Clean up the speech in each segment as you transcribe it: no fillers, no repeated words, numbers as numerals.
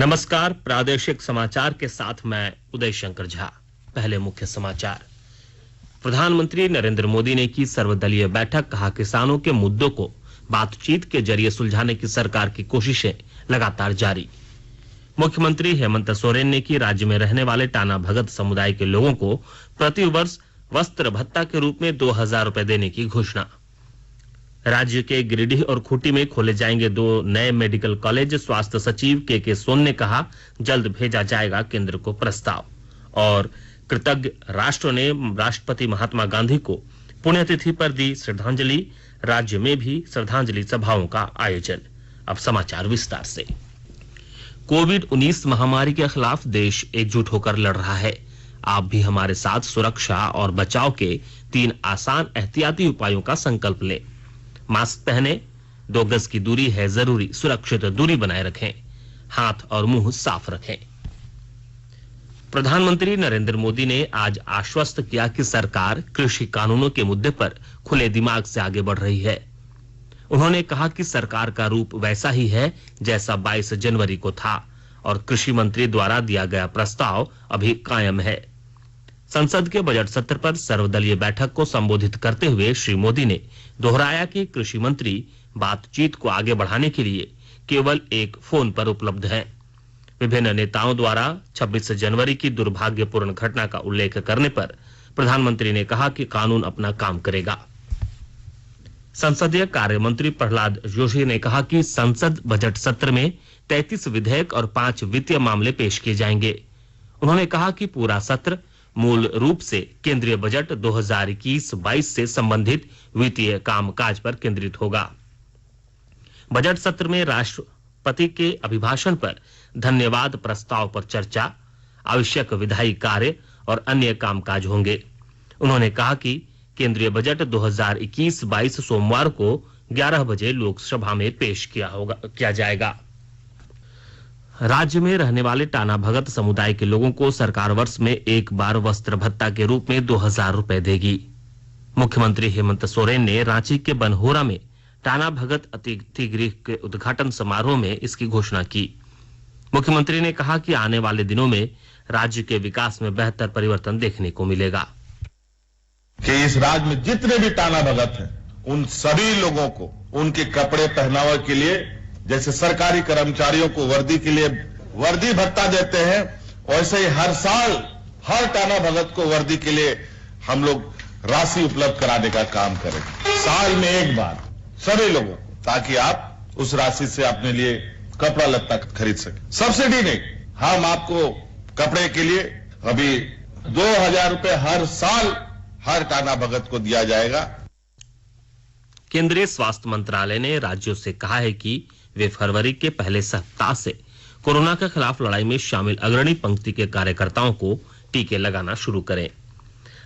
नमस्कार, प्रादेशिक समाचार के साथ मैं उदय शंकर झा। पहले मुख्य समाचार। प्रधानमंत्री नरेंद्र मोदी ने की सर्वदलीय बैठक, कहा किसानों के मुद्दों को बातचीत के जरिए सुलझाने की सरकार की कोशिशें लगातार जारी। मुख्यमंत्री हेमंत सोरेन ने की राज्य में रहने वाले टाना भगत समुदाय के लोगों को प्रति वर्ष वस्त्र भत्ता के रूप में 2,000 रुपए देने की घोषणा। राज्य के गिरिडीह और खूंटी में खोले जाएंगे 2 नए मेडिकल कॉलेज। स्वास्थ्य सचिव के सोन ने कहा, जल्द भेजा जाएगा केंद्र को प्रस्ताव। और कृतज्ञ राष्ट्र ने राष्ट्रपति महात्मा गांधी को पुण्यतिथि पर दी श्रद्धांजलि। राज्य में भी श्रद्धांजलि सभाओं का आयोजन। अब समाचार विस्तार से। कोविड-19 महामारी के खिलाफ देश एकजुट होकर लड़ रहा है। आप भी हमारे साथ सुरक्षा और बचाव के 3 आसान एहतियाती उपायों का संकल्प लें। मास्क पहने, 2 गज की दूरी है जरूरी, सुरक्षित दूरी बनाए रखें, हाथ और मुंह साफ रखें। प्रधानमंत्री नरेंद्र मोदी ने आज आश्वस्त किया कि सरकार कृषि कानूनों के मुद्दे पर खुले दिमाग से आगे बढ़ रही है। उन्होंने कहा कि सरकार का रूप वैसा ही है जैसा 22 जनवरी को था और कृषि मंत्री द्वारा दिया गया प्रस्ताव अभी कायम है। संसद के बजट सत्र पर सर्वदलीय बैठक को संबोधित करते हुए श्री मोदी ने दोहराया कि कृषि मंत्री बातचीत को आगे बढ़ाने के लिए केवल एक फोन पर उपलब्ध हैं। विभिन्न नेताओं द्वारा 26 जनवरी की दुर्भाग्यपूर्ण घटना का उल्लेख करने पर प्रधानमंत्री ने कहा कि कानून अपना काम करेगा। संसदीय कार्य मंत्री प्रहलाद जोशी ने कहा कि संसद बजट सत्र में 33 विधेयक और 5 वित्तीय मामले पेश किए जाएंगे। उन्होंने कहा कि पूरा सत्र मूल रूप से केंद्रीय बजट 2021-22 से संबंधित वित्तीय कामकाज पर केंद्रित होगा। बजट सत्र में राष्ट्रपति के अभिभाषण पर धन्यवाद प्रस्ताव पर चर्चा, आवश्यक विधायी कार्य और अन्य कामकाज होंगे। उन्होंने कहा कि केंद्रीय बजट 2021-22 सोमवार को 11 बजे लोकसभा में पेश किया जाएगा। राज्य में रहने वाले टाना भगत समुदाय के लोगों को सरकार वर्ष में एक बार वस्त्र भत्ता के रूप में 2,000 रुपए देगी। मुख्यमंत्री हेमंत सोरेन ने रांची के बनहोरा में टाना भगत अतिथि गृह के उद्घाटन समारोह में इसकी घोषणा की। मुख्यमंत्री ने कहा कि आने वाले दिनों में राज्य के विकास में बेहतर परिवर्तन देखने को मिलेगा। कि इस राज्य में जितने भी टाना भगत हैं, उन सभी लोगों को उनके कपड़े पहनावे के लिए, जैसे सरकारी कर्मचारियों को वर्दी के लिए वर्दी भत्ता देते हैं, वैसे ही हर साल हर टाना भगत को वर्दी के लिए हम लोग राशि उपलब्ध कराने का काम करें, साल में एक बार सभी लोगों को, ताकि आप उस राशि से अपने लिए कपड़ा लत्ता खरीद सकें। सब्सिडी नहीं, हम आपको कपड़े के लिए अभी 2,000 रुपए हर साल हर टाना भगत को दिया जाएगा। केंद्रीय स्वास्थ्य मंत्रालय ने राज्यों से कहा है कि वे फरवरी के पहले सप्ताह से कोरोना के खिलाफ लड़ाई में शामिल अग्रणी पंक्ति के कार्यकर्ताओं को टीके लगाना शुरू करें।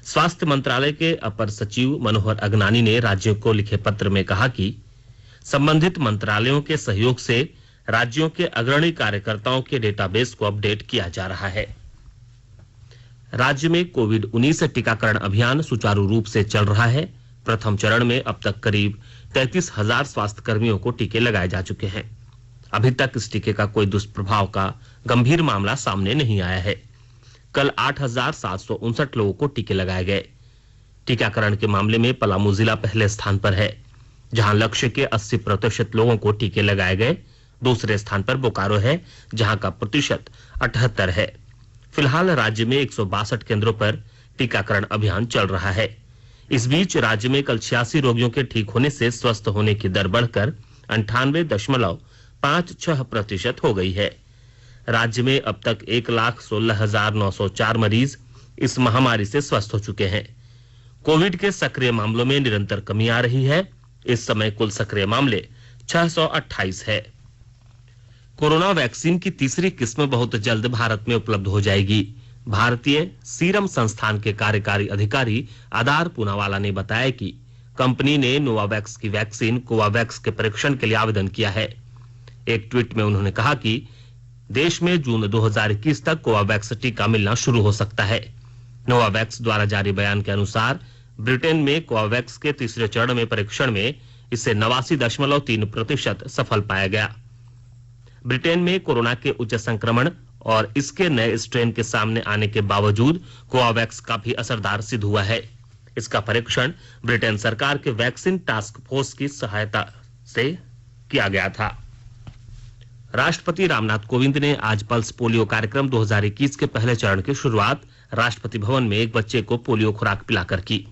स्वास्थ्य मंत्रालय के अपर सचिव मनोहर अगनानी ने राज्यों को लिखे पत्र में कहा कि संबंधित मंत्रालयों के सहयोग से राज्यों के अग्रणी कार्यकर्ताओं के डेटाबेस को अपडेट किया जा रहा है। राज्य में कोविड-19 टीकाकरण अभियान सुचारू रूप से चल रहा है। प्रथम चरण में अब तक करीब 33,000 स्वास्थ्य कर्मियों को टीके लगाए जा चुके हैं। अभी तक इस टीके का कोई दुष्प्रभाव का गंभीर मामला सामने नहीं आया है। कल 8,759 लोगों को टीके लगाए गए। टीकाकरण के मामले में पलामू जिला पहले स्थान पर है, जहां लक्ष्य के 80% लोगों को टीके लगाए गए। दूसरे स्थान पर बोकारो है, जहां का प्रतिशत 78 है। फिलहाल राज्य में 162 केंद्रों पर टीकाकरण अभियान चल रहा है। इस बीच राज्य में कल 86 रोगियों के ठीक होने से स्वस्थ होने की दर बढ़कर 98.56% हो गई है। राज्य में अब तक 1,16,904 मरीज इस महामारी से स्वस्थ हो चुके हैं। कोविड के सक्रिय मामलों में निरंतर कमी आ रही है। इस समय कुल सक्रिय मामले 628 है। कोरोना वैक्सीन की तीसरी किस्म बहुत जल्द भारत में उपलब्ध हो जाएगी। भारतीय सीरम संस्थान के कार्यकारी अधिकारी आदार पूनावाला ने बताया कि कंपनी ने नोवावैक्स की वैक्सीन कोवावैक्स के परीक्षण के लिए आवेदन किया है। एक ट्वीट में उन्होंने कहा कि देश में जून 2021 तक कोवावैक्स टीका मिलना शुरू हो सकता है। नोवावैक्स द्वारा जारी बयान के अनुसार ब्रिटेन में कोवावैक्स के तीसरे चरण में परीक्षण में इसे 89.3% सफल पाया गया। ब्रिटेन में कोरोना के उच्च संक्रमण और इसके नए स्ट्रेन के सामने आने के बावजूद कोवावैक्स काफी असरदार सिद्ध हुआ है। इसका परीक्षण ब्रिटेन सरकार के वैक्सीन टास्क फोर्स की सहायता से किया गया था। राष्ट्रपति रामनाथ कोविंद ने आज पल्स पोलियो कार्यक्रम 2021 के पहले चरण की शुरुआत राष्ट्रपति भवन में एक बच्चे को पोलियो खुराक पिलाकर की।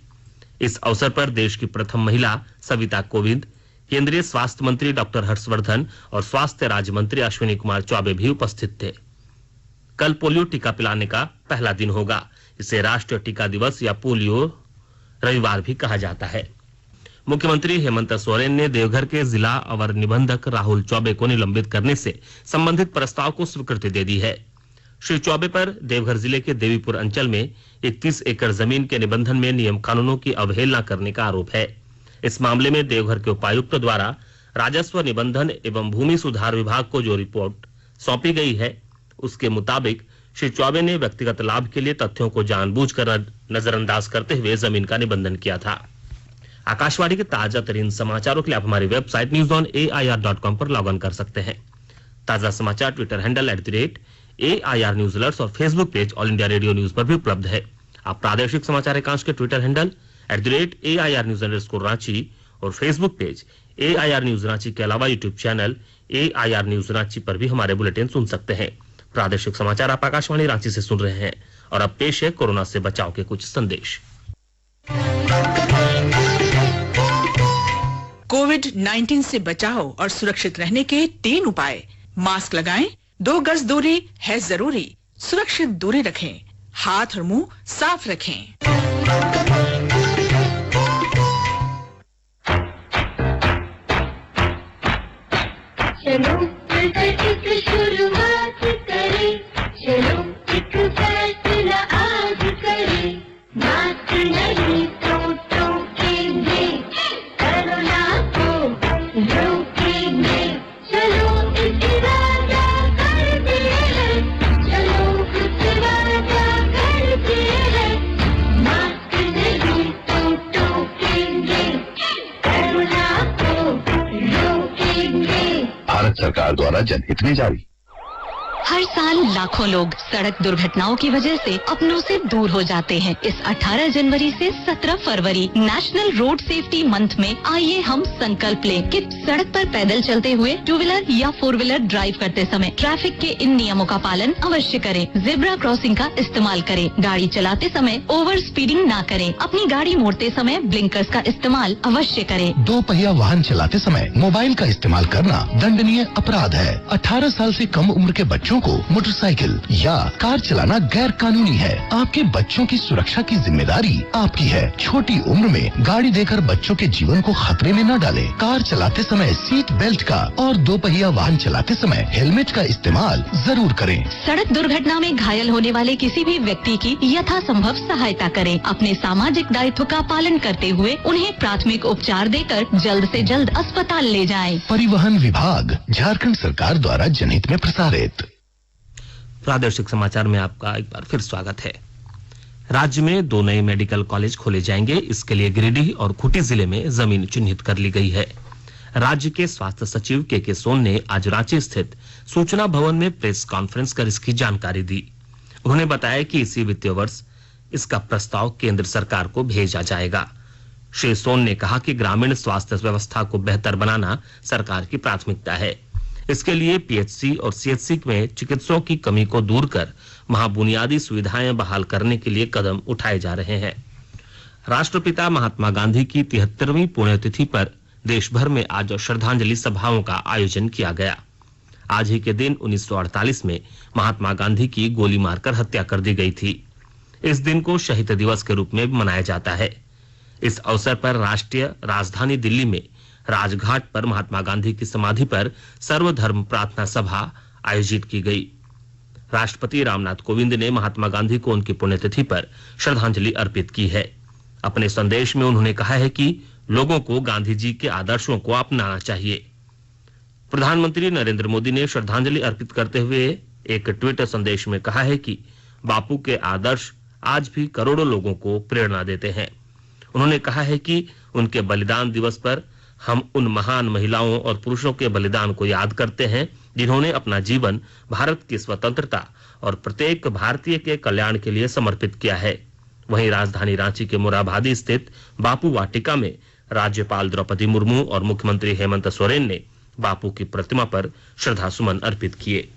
इस अवसर पर देश की प्रथम महिला सविता कोविंद, केंद्रीय स्वास्थ्य मंत्री डॉक्टर हर्षवर्धन और स्वास्थ्य राज्य मंत्री अश्विनी कुमार चौबे भी उपस्थित थे। कल पोलियो टीका पिलाने का पहला दिन होगा। इसे राष्ट्रीय टीका दिवस या पोलियो रविवार भी कहा जाता है। मुख्यमंत्री हेमंत सोरेन ने देवघर के जिला अवर निबंधक राहुल चौबे को निलंबित करने से संबंधित प्रस्ताव को स्वीकृति दे दी है। श्री चौबे पर देवघर जिले के देवीपुर अंचल में 31 एकड़ जमीन के निबंधन में नियम कानूनों की अवहेलना करने का आरोप है। इस मामले में देवघर के उपायुक्त द्वारा राजस्व निबंधन एवं भूमि सुधार विभाग को जो रिपोर्ट सौंपी गई है, उसके मुताबिक श्री चौबे ने व्यक्तिगत लाभ के लिए तथ्यों को जानबूझकर नजरअंदाज करते हुए जमीन का निबंधन किया था। आकाशवाणी के ताजा तरीन समाचारों के लिए आप हमारी वेबसाइट news.air.com पर लॉग इन कर सकते हैं। ताजा समाचार Twitter handle @AIR News Alerts और Facebook page All India Radio News पर भी उपलब्ध है। आप प्रादेशिक समाचार एकांश के Twitter handle @AIR News Ranchi और Facebook page AIR News Ranchi के अलावा YouTube channel AIR News Ranchi पर भी हमारे बुलेटिन सुन सकते हैं। प्रादेशिक समाचार आप आकाशवाणी रांची से सुन रहे हैं और अब पेश है कोरोना से बचाव के कुछ संदेश। कोविड-19 से बचाव और सुरक्षित रहने के 3 उपाय। मास्क लगाएं, 2 गज दूरी है जरूरी, सुरक्षित दूरी रखें, हाथ और मुंह साफ रखें। चलो मिलकर शुरुआत करें, चलो एक फैसला आज करें, मास्क नहीं तो टोकेंगे, कोरोना को रोकेंगे, चलो इस वादा करते हैं, चलो कुछ वादा करते हैं, मास्क नहीं तो टोकेंगे, कोरोना को रोकेंगे। भारत सरकार द्वारा जनहित में जारी। हर साल लाखों लोग सड़क दुर्घटनाओं की वजह से अपनों से दूर हो जाते हैं। इस 18 जनवरी से 17 फरवरी नेशनल रोड सेफ्टी मंथ में आइए हम संकल्प लें कि सड़क पर पैदल चलते हुए 2 व्हीलर या 4 व्हीलर ड्राइव करते समय ट्रैफिक के इन नियमों का पालन अवश्य करें। जेब्रा क्रॉसिंग का इस्तेमाल करें। गाड़ी चलाते समय ओवर स्पीडिंग ना करें। अपनी गाड़ी मोड़ते समय ब्लिंकर्स का इस्तेमाल अवश्य करें। 2 पहिया वाहन चलाते समय मोबाइल का इस्तेमाल करना दंडनीय अपराध है। 18 साल से कम उम्र के बच्चों को मोटरसाइकिल या कार चलाना गैर कानूनी है। आपके बच्चों की सुरक्षा की जिम्मेदारी आपकी है। छोटी उम्र में गाड़ी देकर बच्चों के जीवन को खतरे में न डालें। कार चलाते समय सीट बेल्ट का और 2 पहिया वाहन चलाते समय हेलमेट का इस्तेमाल जरूर करें। सड़क दुर्घटना में घायल होने वाले किसी भी व्यक्ति की यथासंभव सहायता करें। अपने सामाजिक दायित्व का पालन करते हुए उन्हें प्राथमिक उपचार देकर जल्द से जल्द अस्पताल ले जाएं। परिवहन विभाग, झारखंड सरकार द्वारा जनहित में प्रसारित। प्रादेशिक समाचार में आपका एक बार फिर स्वागत है। राज्य में 2 नए मेडिकल कॉलेज खोले जाएंगे। इसके लिए गिरिडीह और खूंटी जिले में जमीन चिन्हित कर ली गई है। राज्य के स्वास्थ्य सचिव के सोन ने आज रांची स्थित सूचना भवन में प्रेस कॉन्फ्रेंस कर इसकी जानकारी दी। उन्होंने बताया कि इसी वित्तीय वर्ष इसका प्रस्ताव केंद्र सरकार को भेजा जाएगा। श्री सोन ने कहा कि ग्रामीण स्वास्थ्य व्यवस्था को बेहतर बनाना सरकार की प्राथमिकता है। इसके लिए पीएचसी और सीएचसी में चिकित्सकों की कमी को दूर कर वहां बुनियादी सुविधाएं बहाल करने के लिए कदम उठाए जा रहे हैं। राष्ट्रपिता महात्मा गांधी की 73वीं पुण्यतिथि पर देश भर में आज श्रद्धांजलि सभाओं का आयोजन किया गया। आज ही के दिन 1948 में महात्मा गांधी की गोली मारकर हत्या कर दी गई थी। इस दिन को शहीद दिवस के रूप में मनाया जाता है। इस अवसर पर राष्ट्रीय राजधानी दिल्ली में राजघाट पर महात्मा गांधी की समाधि पर सर्वधर्म प्रार्थना सभा आयोजित की गई। राष्ट्रपति रामनाथ कोविंद ने महात्मा गांधी को उनकी पुण्यतिथि पर श्रद्धांजलि अर्पित की है। अपने संदेश में उन्होंने कहा है कि लोगों को गांधी जी के आदर्शों को अपनाना चाहिए। प्रधानमंत्री नरेंद्र मोदी ने श्रद्धांजलि अर्पित करते हुए एक ट्वीट संदेश में कहा है कि बापू के आदर्श आज भी करोड़ों लोगों को प्रेरणा देते हैं। उन्होंने कहा है कि उनके बलिदान दिवस पर हम उन महान महिलाओं और पुरुषों के बलिदान को याद करते हैं जिन्होंने अपना जीवन भारत की स्वतंत्रता और प्रत्येक भारतीय के कल्याण के लिए समर्पित किया है। वहीं राजधानी रांची के मोरहाबादी स्थित बापू वाटिका में राज्यपाल द्रौपदी मुर्मू और मुख्यमंत्री हेमंत सोरेन ने बापू की प्रतिमा पर श्रद्धा सुमन अर्पित किए।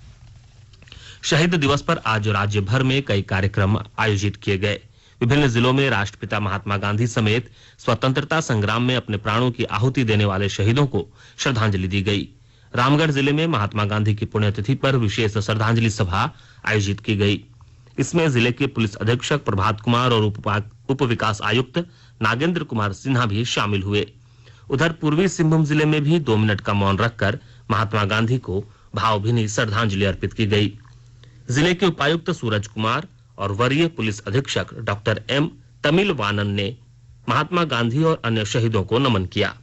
शहीद दिवस पर आज राज्य भर में कई कार्यक्रम आयोजित किए गए। विभिन्न जिलों में राष्ट्रपिता महात्मा गांधी समेत स्वतंत्रता संग्राम में अपने प्राणों की आहुति देने वाले शहीदों को श्रद्धांजलि दी गई। रामगढ़ जिले में महात्मा गांधी की पुण्यतिथि पर विशेष श्रद्धांजलि सभा आयोजित की गई। इसमें जिले के पुलिस अधीक्षक प्रभात कुमार और उप विकास आयुक्त नागेंद्र कुमार सिन्हा भी शामिल हुए। उधर पूर्वी सिंहभूम जिले में भी 2 मिनट का मौन रखकर महात्मा गांधी को भावभीनी श्रद्धांजलि अर्पित की गई। जिले के उपायुक्त सूरज कुमार और वरीय पुलिस अधीक्षक डॉक्टर एम तमिल वानन ने महात्मा गांधी और अन्य शहीदों को नमन किया।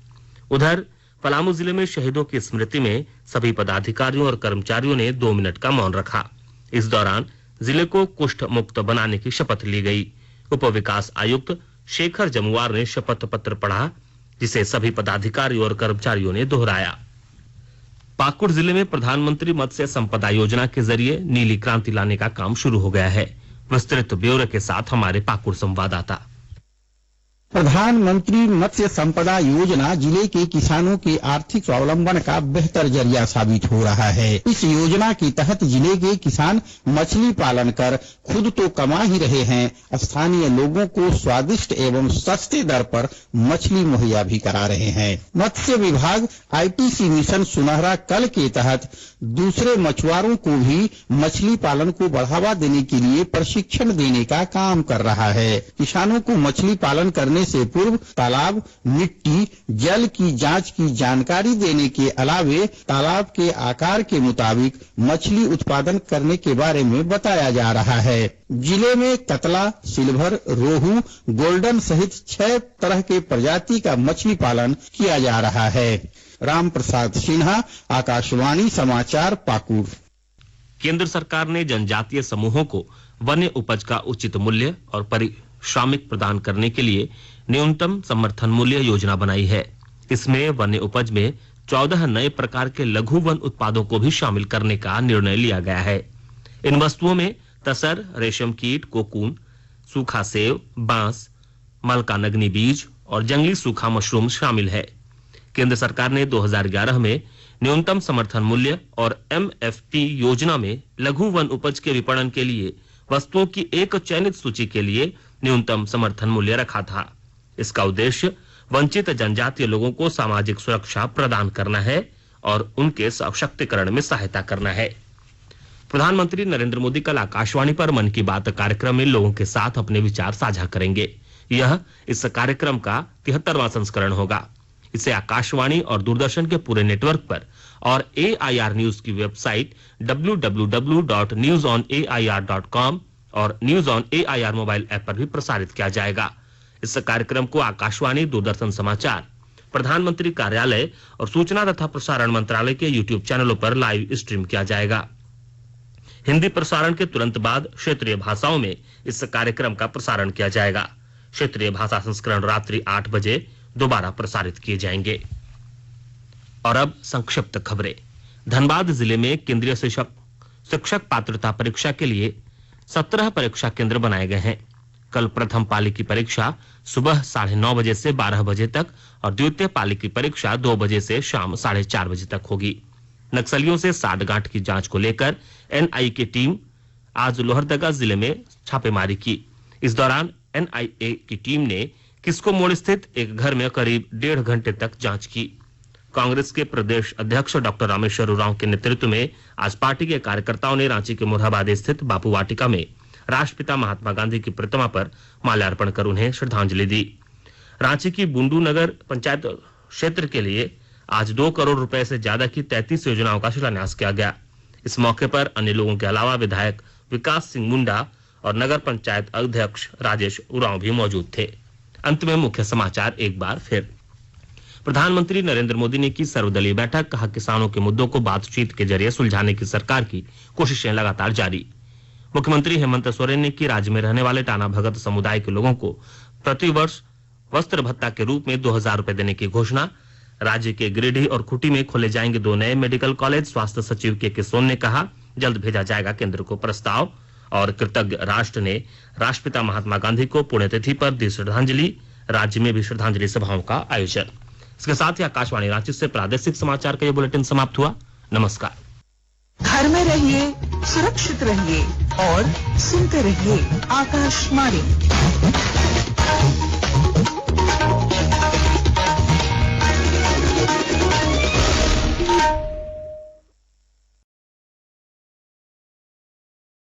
उधर पलामू जिले में शहीदों की स्मृति में सभी पदाधिकारियों और कर्मचारियों ने 2 मिनट का मौन रखा। इस दौरान जिले को कुष्ठ मुक्त बनाने की शपथ ली गई। उप विकास आयुक्त शेखर जमुआर ने शपथ पत्र पढ़ा, जिसे सभी पदाधिकारी और कर्मचारियों ने दोहराया। पाकुड़ जिले में प्रधानमंत्री मत्स्य संपदा योजना के जरिए नीली क्रांति लाने का काम शुरू हो गया है। विस्तृत ब्यौरे के साथ हमारे पाकुड़ संवाददाता। प्रधानमंत्री मत्स्य संपदा योजना जिले के किसानों के आर्थिक स्वावलंबन का बेहतर जरिया साबित हो रहा है। इस योजना के तहत जिले के किसान मछली पालन कर खुद तो कमा ही रहे हैं, स्थानीय लोगों को स्वादिष्ट एवं सस्ते दर पर मछली मुहैया भी करा रहे हैं। मत्स्य विभाग आईटीसी मिशन सुनहरा कल के तहत दूसरे मछुआरों को भी मछली पालन को बढ़ावा देने के लिए प्रशिक्षण देने का काम कर रहा है। किसानों को मछली पालन करने से पूर्व तालाब, मिट्टी, जल की जांच की जानकारी देने के अलावे तालाब के आकार के मुताबिक मछली उत्पादन करने के बारे में बताया जा रहा है। जिले में कतला, सिल्वर, रोहू, गोल्डन सहित 6 तरह के प्रजाति का मछली पालन किया जा रहा है। राम प्रसाद सिन्हा, आकाशवाणी समाचार, पाकुड़। केंद्र सरकार ने जनजातीय समूहों को वन्य उपज का उचित मूल्य और पारिश्रमिक प्रदान करने के लिए न्यूनतम समर्थन मूल्य योजना बनाई है। इसमें वन्य उपज में 14 नए प्रकार के लघु वन उत्पादों को भी शामिल करने का निर्णय लिया गया है। इन वस्तुओं में तसर, रेशम कीट, कोकून, सूखा सेव, बांस, मलकानगनी बीज और जंगली सूखा मशरूम शामिल है। केंद्र सरकार ने 2011 में न्यूनतम समर्थन मूल्य और एमएफपी योजना में लघु वन उपज के विपणन के लिए वस्तुओं की एक चयनित सूची के लिए न्यूनतम समर्थन मूल्य रखा था। इसका उद्देश्य वंचित जनजातीय लोगों को सामाजिक सुरक्षा प्रदान करना है और उनके सशक्तिकरण में सहायता करना है। प्रधानमंत्री नरेंद्र मोदी कल आकाशवाणी पर मन की बात कार्यक्रम में लोगों के साथ अपने विचार साझा करेंगे। यह इस कार्यक्रम का 73वां संस्करण होगा। इसे आकाशवाणी और दूरदर्शन के पूरे नेटवर्क पर और AIR न्यूज की वेबसाइट www.newsonair.com और news on AIR mobile app पर भी प्रसारित किया जाएगा। इस कार्यक्रम को आकाशवाणी, दूरदर्शन समाचार, प्रधानमंत्री कार्यालय और सूचना तथा प्रसारण मंत्रालय के YouTube चैनलों पर लाइव स्ट्रीम किया जाएगा। हिंदी प्रसारण के तुरंत बाद क्षेत्रीय भाषाओं में इस कार्यक्रम का प्रसारण किया जाएगा। क्षेत्रीय भाषा संस्करण रात्रि 8 बजे दोबारा प्रसारित किए जाएंगे। और अब संक्षिप्त खबरें। धनबाद जिले में केंद्रीय शिक्षक पात्रता परीक्षा के लिए 17 परीक्षा केंद्र बनाए गए हैं। कल प्रथम पाली की परीक्षा सुबह 9:30 बजे से 12 बजे तक और द्वितीय पाली की परीक्षा 2 बजे से शाम 4:30 बजे तक होगी। नक्सलियों से साठगांठ की जांच को लेकर NIA की टीम आज लोहरदगा जिले में छापेमारी की। इस दौरान NIA की टीम ने किस्को मोड़ स्थित एक घर में करीब 1.5 घंटे तक जांच की। कांग्रेस के प्रदेश अध्यक्ष डॉक्टर रामेश्वर उरांव के नेतृत्व में आज पार्टी के कार्यकर्ताओं ने रांची के मोरहाबादी स्थित बापू वाटिका में राष्ट्रपिता महात्मा गांधी की प्रतिमा पर माल्यार्पण कर उन्हें श्रद्धांजलि दी। रांची की बुंडू नगर पंचायत क्षेत्र के लिए आज 2 करोड़ रुपए से ज्यादा की 33 योजनाओं का शिलान्यास किया गया। इस मौके पर अन्य लोगों के अलावा विधायक विकास सिंह मुंडा और नगर पंचायत अध्यक्ष राजेश उरांव भी मौजूद थे। अंत में मुख्य समाचार एक बार फिर। प्रधानमंत्री नरेंद्र मोदी ने की सर्वदलीय बैठक, कहा किसानों के मुद्दों को बातचीत के जरिए सुलझाने की सरकार की कोशिशें लगातार जारी। मुख्यमंत्री हेमंत सोरेन ने की राज्य में रहने वाले टाना भगत समुदाय के लोगों को प्रतिवर्ष वस्त्र भत्ता के रूप में 2000 रुपए देने की घोषणा। राज्य के गिरिडीह और खूंटी में खोले जाएंगे 2 नए मेडिकल कॉलेज। स्वास्थ्य सचिव के सोन ने कहा, जल्द भेजा जाएगा केंद्र को प्रस्ताव। और कृतज्ञ राष्ट्र ने राष्ट्रपिता महात्मा गांधी को पुण्यतिथि पर दी श्रद्धांजलि। राज्य में भी श्रद्धांजलि सभाओं का आयोजन। इसके साथ ही आकाशवाणी रांची से प्रादेशिक समाचार का ये बुलेटिन समाप्त हुआ। नमस्कार। घर में रहिए, सुरक्षित रहिए और सुनते रहिए आकाशवाणी।